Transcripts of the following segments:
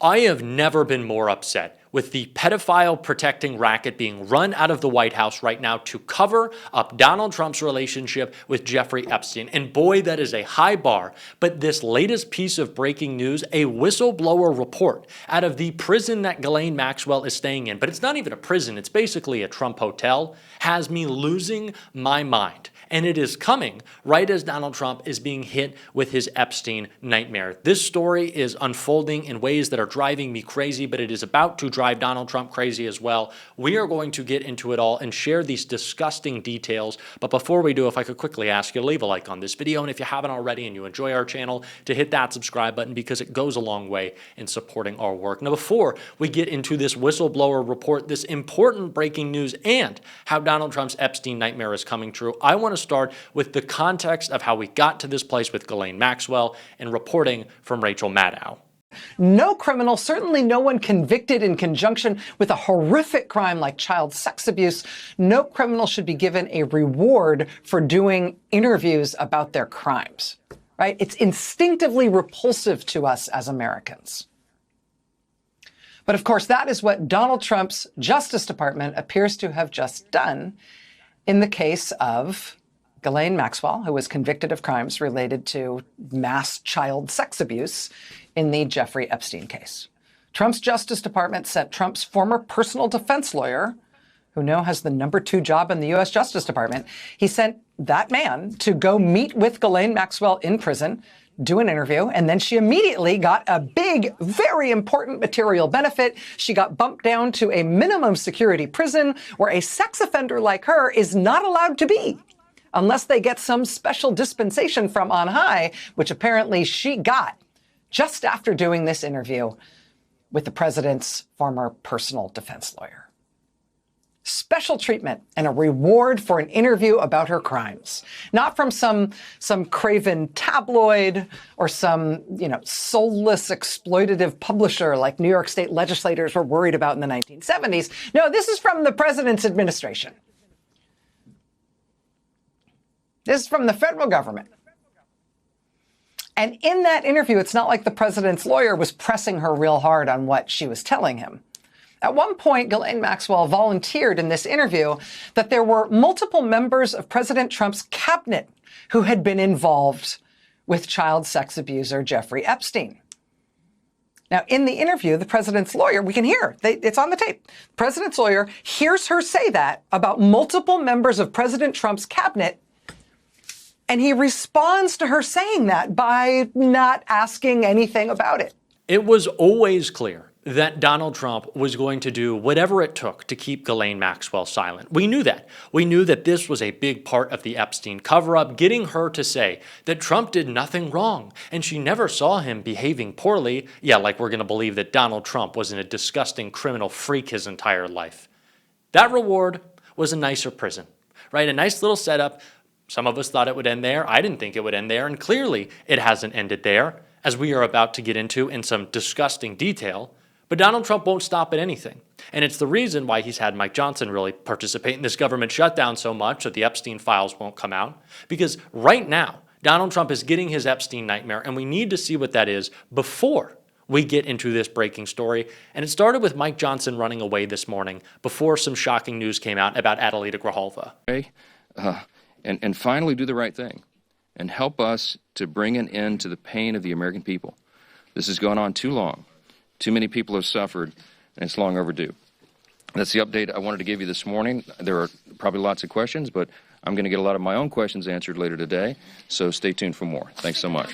I have never been more upset with the pedophile protecting racket being run out of the White House right now to cover up Donald Trump's relationship with Jeffrey Epstein. And boy, that is a high bar. But this latest piece of breaking news, a whistleblower report out of the prison that Ghislaine Maxwell is staying in, but it's not even a prison, it's basically a Trump hotel, has me losing my mind. And it is coming right as Donald Trump is being hit with his Epstein nightmare. This story is unfolding in ways that are driving me crazy, but it is about to drive Donald Trump crazy as well. We are going to get into it all and share these disgusting details. But before we do, if I could quickly ask you to leave a like on this video, and if you haven't already and you enjoy our channel, to hit that subscribe button because it goes a long way in supporting our work. Now, before we get into this whistleblower report, this important breaking news, and how Donald Trump's Epstein nightmare is coming true, I want to start with the context of how we got to this place with Ghislaine Maxwell and reporting from Rachel Maddow. No criminal, certainly no one convicted in conjunction with a horrific crime like child sex abuse, no criminal should be given a reward for doing interviews about their crimes, right? It's instinctively repulsive to us as Americans. But of course, that is what Donald Trump's Justice Department appears to have just done in the case of Ghislaine Maxwell, who was convicted of crimes related to mass child sex abuse in the Jeffrey Epstein case. Trump's Justice Department sent Trump's former personal defense lawyer, who now has the #2 job in the U.S. Justice Department, he sent that man to go meet with Ghislaine Maxwell in prison, do an interview, and then she immediately got a big, very important material benefit. She got bumped down to a minimum security prison where a sex offender like her is not allowed to be, unless they get some special dispensation from on high, which apparently she got just after doing this interview with the president's former personal defense lawyer. Special treatment and a reward for an interview about her crimes, not from some craven tabloid or some, soulless exploitative publisher like New York state legislators were worried about in the 1970s. No, this is from the president's administration. This is from the federal government. And in that interview, it's not like the president's lawyer was pressing her real hard on what she was telling him. At one point, Ghislaine Maxwell volunteered in this interview that there were multiple members of President Trump's cabinet who had been involved with child sex abuser Jeffrey Epstein. Now, in the interview, the president's lawyer, we can hear, it's on the tape. The president's lawyer hears her say that about multiple members of President Trump's cabinet, and he responds to her saying that by not asking anything about it. It was always clear that Donald Trump was going to do whatever it took to keep Ghislaine Maxwell silent. We knew that. We knew that this was a big part of the Epstein cover-up, getting her to say that Trump did nothing wrong, and she never saw him behaving poorly. Yeah, like we're going to believe that Donald Trump wasn't a disgusting criminal freak his entire life. That reward was a nicer prison, right? A nice little setup. Some of us thought it would end there. I didn't think it would end there, and clearly it hasn't ended there, as we are about to get into in some disgusting detail. But Donald Trump won't stop at anything. And it's the reason why he's had Mike Johnson really participate in this government shutdown so much that the Epstein files won't come out. Because right now, Donald Trump is getting his Epstein nightmare, and we need to see what that is before we get into this breaking story. And it started with Mike Johnson running away this morning before some shocking news came out about Adelita Grijalva. And finally do the right thing and help us to bring an end to the pain of the American people. This has gone on too long. Too many people have suffered, and it's long overdue. That's the update I wanted to give you this morning. There are probably lots of questions, but I'm going to get a lot of my own questions answered later today, so stay tuned for more. Thanks so much.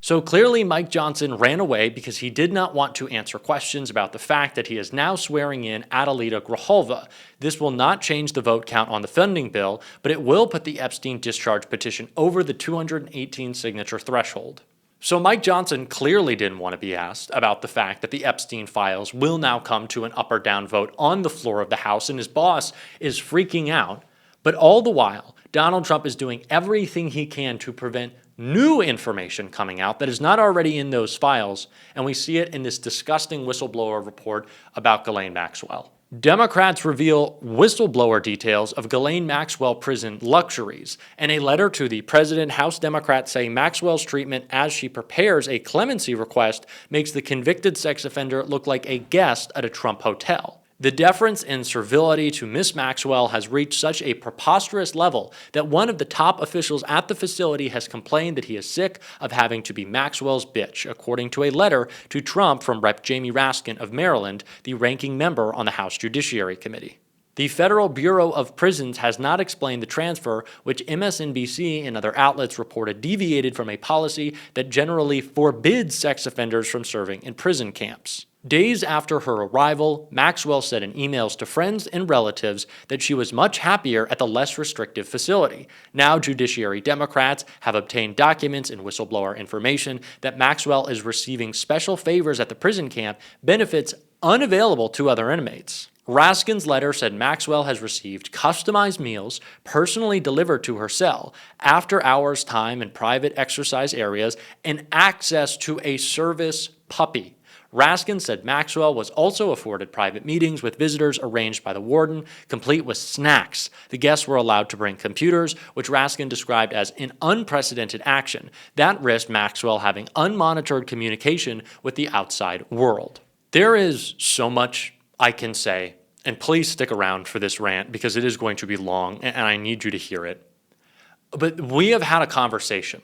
So clearly Mike Johnson ran away because he did not want to answer questions about the fact that he is now swearing in Adelita Grijalva. This will not change the vote count on the funding bill, but it will put the Epstein discharge petition over the 218 signature threshold. So Mike Johnson clearly didn't want to be asked about the fact that the Epstein files will now come to an up or down vote on the floor of the House, and his boss is freaking out. But all the while, Donald Trump is doing everything he can to prevent new information coming out that is not already in those files, and we see it in this disgusting whistleblower report about Ghislaine Maxwell. Democrats reveal whistleblower details of Ghislaine Maxwell prison luxuries. In a letter to the president, House Democrats say Maxwell's treatment as she prepares a clemency request makes the convicted sex offender look like a guest at a Trump hotel. The deference and servility to Miss Maxwell has reached such a preposterous level that one of the top officials at the facility has complained that he is sick of having to be Maxwell's bitch, according to a letter to Trump from Rep. Jamie Raskin of Maryland, the ranking member on the House Judiciary Committee. The Federal Bureau of Prisons has not explained the transfer, which MSNBC and other outlets reported deviated from a policy that generally forbids sex offenders from serving in prison camps. Days after her arrival, Maxwell said in emails to friends and relatives that she was much happier at the less restrictive facility. Now, Judiciary Democrats have obtained documents and whistleblower information that Maxwell is receiving special favors at the prison camp, benefits unavailable to other inmates. Raskin's letter said Maxwell has received customized meals personally delivered to her cell, after-hours time in private exercise areas, and access to a service puppy. Raskin said Maxwell was also afforded private meetings with visitors arranged by the warden, complete with snacks. The guests were allowed to bring computers, which Raskin described as an unprecedented action that risked Maxwell having unmonitored communication with the outside world. There is so much I can say, and please stick around for this rant because it is going to be long and I need you to hear it. But we have had a conversation,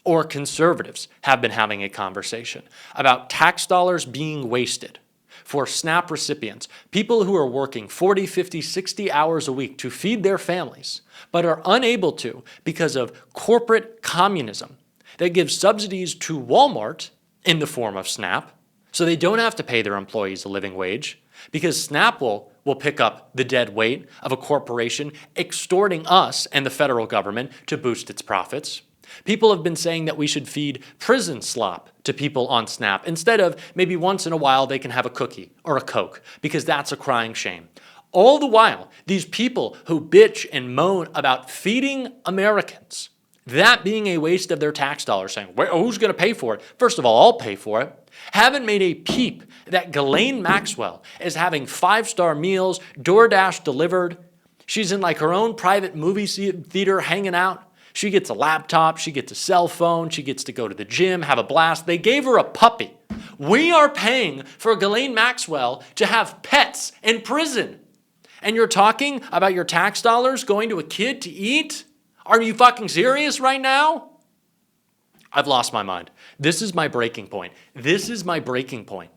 or conservatives have been having a conversation about tax dollars being wasted for SNAP recipients, people who are working 40, 50, 60 hours a week to feed their families, but are unable to because of corporate communism that gives subsidies to Walmart in the form of SNAP, so they don't have to pay their employees a living wage, because SNAP will pick up the dead weight of a corporation extorting us and the federal government to boost its profits. People have been saying that we should feed prison slop to people on SNAP instead of maybe once in a while they can have a cookie or a Coke, because that's a crying shame. All the while, these people who bitch and moan about feeding Americans, that being a waste of their tax dollars, saying, well, who's going to pay for it? First of all, I'll pay for it. Haven't made a peep that Ghislaine Maxwell is having 5-star meals, DoorDash delivered. She's in like her own private movie theater hanging out. She gets a laptop, she gets a cell phone, she gets to go to the gym, have a blast. They gave her a puppy. We are paying for Ghislaine Maxwell to have pets in prison. And you're talking about your tax dollars going to a kid to eat? Are you fucking serious right now? I've lost my mind. This is my breaking point. This is my breaking point.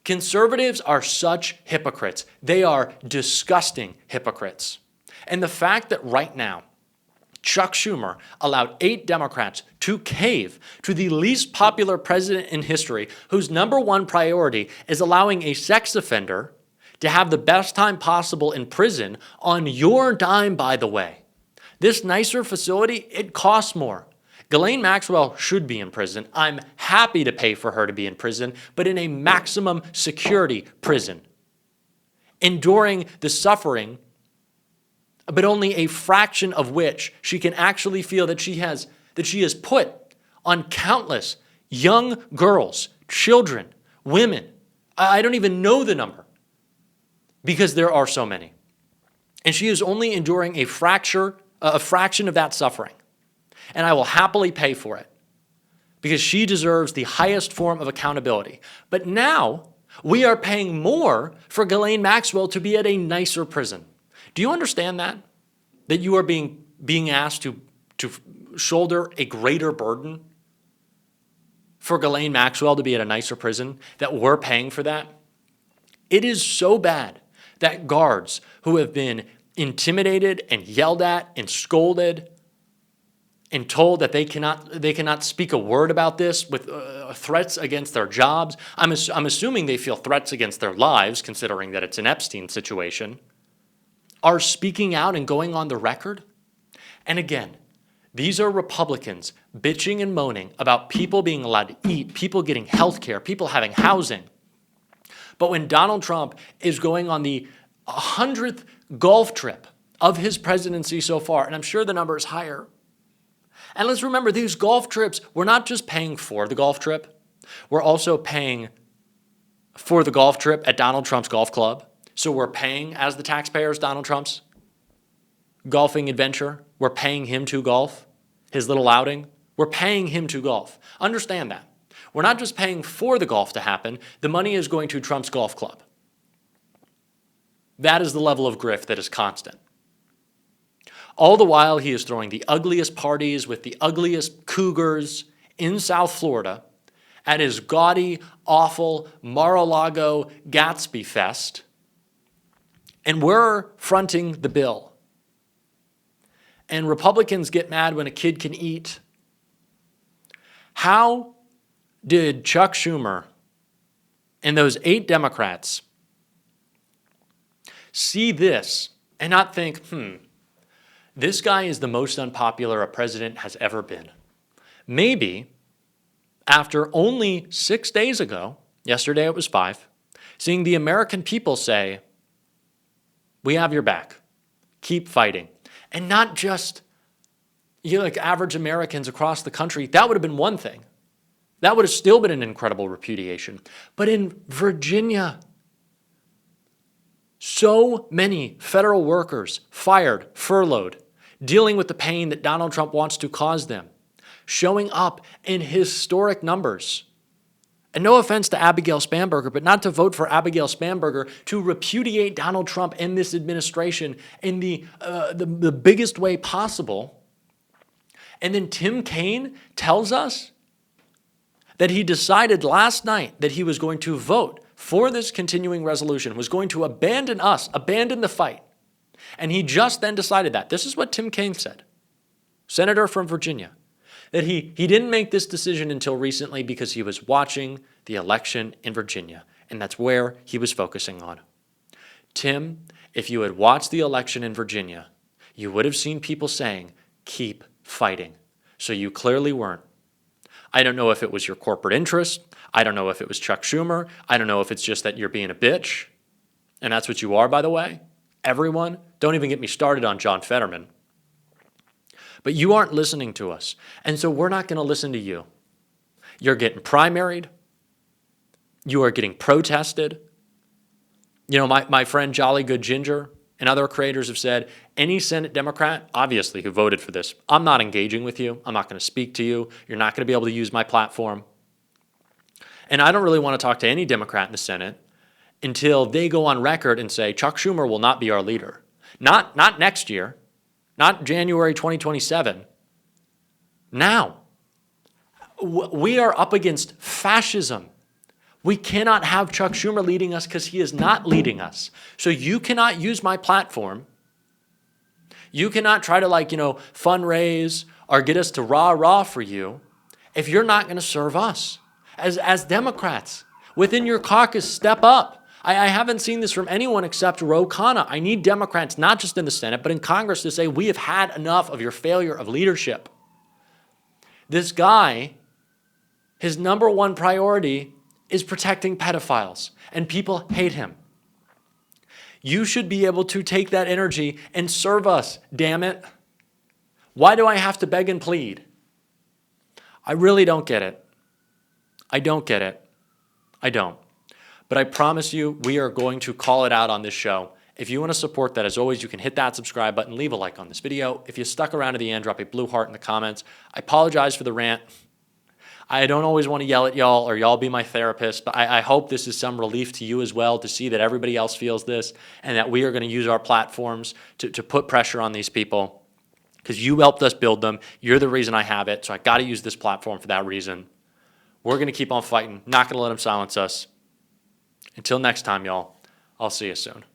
Conservatives are such hypocrites. They are disgusting hypocrites. And the fact that right now, Chuck Schumer allowed 8 Democrats to cave to the least popular president in history, whose number one priority is allowing a sex offender to have the best time possible in prison on your dime, by the way. This nicer facility, it costs more. Ghislaine Maxwell should be in prison. I'm happy to pay for her to be in prison, but in a maximum security prison, enduring the suffering, but only a fraction of which she can actually feel that she has put on countless young girls, children, women. I don't even know the number because there are so many. And she is only enduring a fraction of that suffering. And I will happily pay for it because she deserves the highest form of accountability. But now we are paying more for Ghislaine Maxwell to be at a nicer prison. Do you understand that? That you are being asked to shoulder a greater burden for Ghislaine Maxwell to be at a nicer prison, that we're paying for that? It is so bad that guards who have been intimidated and yelled at and scolded and told that they cannot speak a word about this with threats against their jobs. I'm assuming they feel threats against their lives, considering that it's an Epstein situation, are speaking out and going on the record. And again, these are Republicans bitching and moaning about people being allowed to eat, people getting health care, people having housing. But when Donald Trump is going on the 100th golf trip of his presidency so far, and I'm sure the number is higher. And let's remember, these golf trips, we're not just paying for the golf trip. We're also paying for the golf trip at Donald Trump's golf club. So we're paying, as the taxpayers, Donald Trump's golfing adventure. We're paying him to golf, his little outing. We're paying him to golf. Understand that. We're not just paying for the golf to happen. The money is going to Trump's golf club. That is the level of grift that is constant. All the while, he is throwing the ugliest parties with the ugliest cougars in South Florida at his gaudy, awful Mar-a-Lago Gatsby Fest. And we're fronting the bill. And Republicans get mad when a kid can eat. How did Chuck Schumer and those 8 Democrats see this and not think, this guy is the most unpopular a president has ever been? Maybe after only 6 days ago, yesterday it was 5, seeing the American people say, we have your back, keep fighting. And not just like average Americans across the country. That would have been one thing. That would have still been an incredible repudiation. But in Virginia, so many federal workers fired, furloughed, dealing with the pain that Donald Trump wants to cause them, showing up in historic numbers. And no offense to Abigail Spanberger, but not to vote for Abigail Spanberger, to repudiate Donald Trump and this administration in the biggest way possible. And then Tim Kaine tells us that he decided last night that he was going to vote for this continuing resolution, was going to abandon us, abandon the fight. And he just then decided that. This is what Tim Kaine said, senator from Virginia, that he didn't make this decision until recently because he was watching the election in Virginia, and that's where he was focusing on. Tim, if you had watched the election in Virginia, you would have seen people saying, keep fighting. So you clearly weren't. I don't know if it was your corporate interest. I don't know if it was Chuck Schumer. I don't know if it's just that you're being a bitch. And that's what you are, by the way. Everyone. Don't even get me started on John Fetterman. But you aren't listening to us. And so we're not going to listen to you. You're getting primaried. You are getting protested. You know, my friend Jolly Good Ginger and other creators have said, any Senate Democrat, obviously, who voted for this, I'm not engaging with you. I'm not going to speak to you. You're not going to be able to use my platform. And I don't really want to talk to any Democrat in the Senate until they go on record and say, Chuck Schumer will not be our leader. Not next year. Not January 2027. Now, we are up against fascism. We cannot have Chuck Schumer leading us because he is not leading us. So you cannot use my platform. You cannot try to fundraise or get us to rah-rah for you if you're not going to serve us. As Democrats, within your caucus, step up. I haven't seen this from anyone except Ro Khanna. I need Democrats, not just in the Senate, but in Congress, to say, we have had enough of your failure of leadership. This guy, his number one priority is protecting pedophiles, and people hate him. You should be able to take that energy and serve us, damn it. Why do I have to beg and plead? I really don't get it. I don't get it. I don't. But I promise you, we are going to call it out on this show. If you want to support that, as always, you can hit that subscribe button, leave a like on this video. If you stuck around to the end, drop a blue heart in the comments. I apologize for the rant. I don't always want to yell at y'all or y'all be my therapist, but I hope this is some relief to you as well, to see that everybody else feels this and that we are going to use our platforms to put pressure on these people because you helped us build them. You're the reason I have it, so I got to use this platform for that reason. We're going to keep on fighting, not going to let them silence us. Until next time, y'all, I'll see you soon.